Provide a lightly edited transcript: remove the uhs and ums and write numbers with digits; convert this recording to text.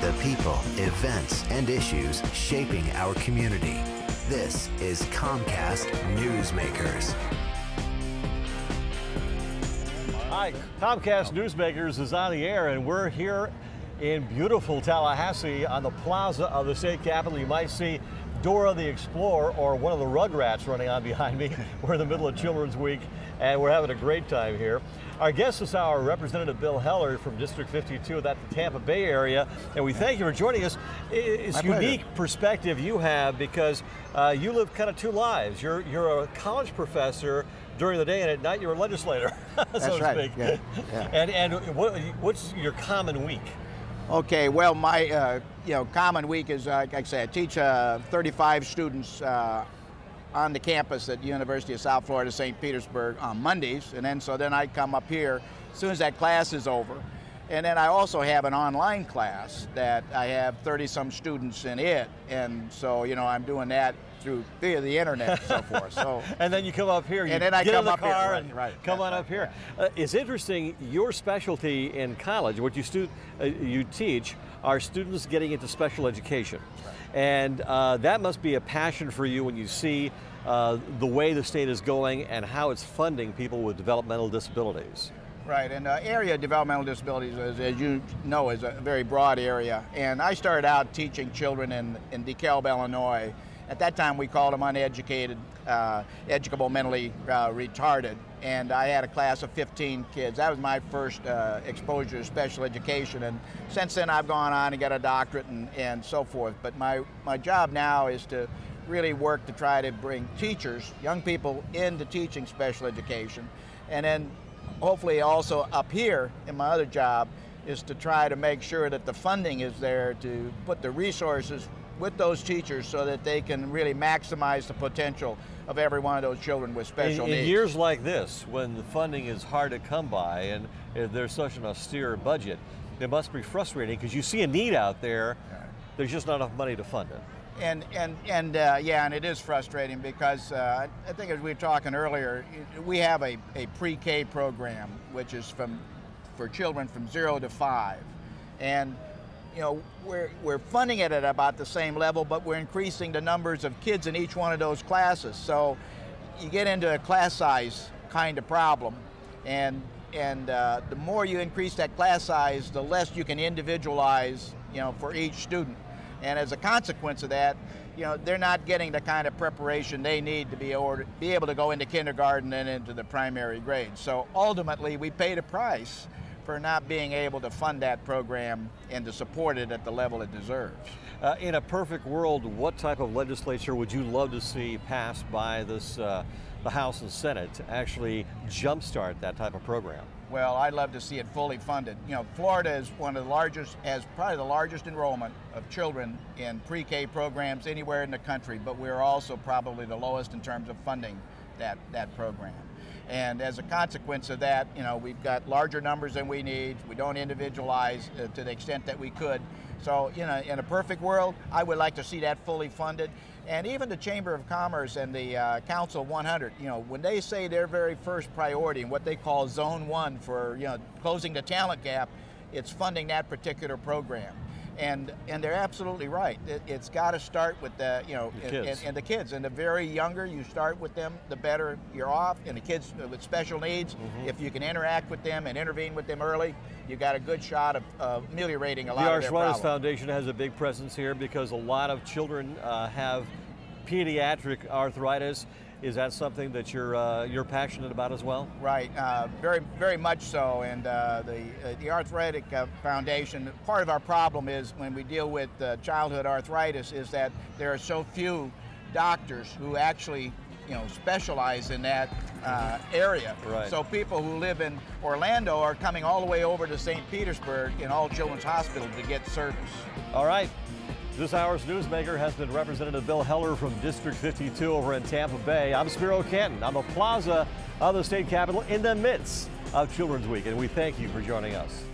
The people, events, and issues shaping our community. This is Comcast Newsmakers. Hi, Comcast Newsmakers is on the air, and we're here in beautiful Tallahassee on the plaza of the state capitol. You might see Dora the Explorer or one of the Rugrats running on behind me. We're in the middle of Children's Week, and we're having a great time here. Our guest this hour, Representative Bill Heller from District 52, that's the Tampa Bay area, and we thank you for joining us. It's a unique perspective you have because you live kind of two lives. You're a college professor during the day, and at night you're a legislator, so to speak. Yeah. And what's your common week? Okay, well, my common week is, like I said, I teach 35 students on the campus at the University of South Florida, St. Petersburg on Mondays, and then I come up here as soon as that class is over. And then I also have an online class that I have 30-some students in it, and so, I'm doing that via the internet and so forth. So, and then you come up here, and then I come up car here, and come on up here. It's interesting, your specialty in college, what you teach, are students getting into special education. And that must be a passion for you when you see the way the state is going and how it's funding people with developmental disabilities. Right, and the area of developmental disabilities, as you know, is a very broad area. And I started out teaching children in DeKalb, Illinois. At that time, we called them uneducated, educable, mentally retarded. And I had a class of 15 kids. That was my first exposure to special education. And since then, I've gone on and got a doctorate and so forth. But my job now is to really work to try to bring teachers, young people, into teaching special education. And then hopefully also up here in my other job is to try to make sure that the funding is there to put the resources with those teachers so that they can really maximize the potential of every one of those children with special needs. In years like this, when the funding is hard to come by and there's such an austere budget, it must be frustrating because you see a need out there, there's just not enough money to fund it. And it is frustrating because I think as we were talking earlier, we have a pre-K program which is for children from 0 to 5, and we're funding it at about the same level, but we're increasing the numbers of kids in each one of those classes. So you get into a class size kind of problem, and the more you increase that class size, the less you can individualize, for each student. And as a consequence of that, they're not getting the kind of preparation they need to be able to go into kindergarten and into the primary grades. So ultimately, we paid a price for not being able to fund that program and to support it at the level it deserves. In a perfect world, what type of legislature would you love to see passed by the House and Senate to actually jumpstart that type of program? Well, I'd love to see it fully funded. Florida is one of the largest, has probably the largest enrollment of children in pre-K programs anywhere in the country, but we're also probably the lowest in terms of funding that program. And as a consequence of that, we've got larger numbers than we need. We don't individualize to the extent that we could. So, in a perfect world, I would like to see that fully funded. And even the Chamber of Commerce and the Council of 100, when they say their very first priority and what they call Zone 1 for, closing the talent gap, it's funding that particular program. And they're absolutely right. It's got to start with the the kids. And the very younger you start with them, the better you're off. And the kids with special needs, if you can interact with them and intervene with them early, you got a good shot of ameliorating a lot of their problems. The Arthritis Foundation has a big presence here because a lot of children have pediatric arthritis. Is that something that you're passionate about as well? Right, very, very much so. And the Arthritic Foundation, part of our problem is when we deal with childhood arthritis is that there are so few doctors who actually specialize in that area. Right. So people who live in Orlando are coming all the way over to St. Petersburg in All Children's Hospital to get service. All right. This hour's newsmaker has been Representative Bill Heller from District 52 over in Tampa Bay. I'm Spiro Canton on the plaza of the state capitol in the midst of Children's Week, and we thank you for joining us.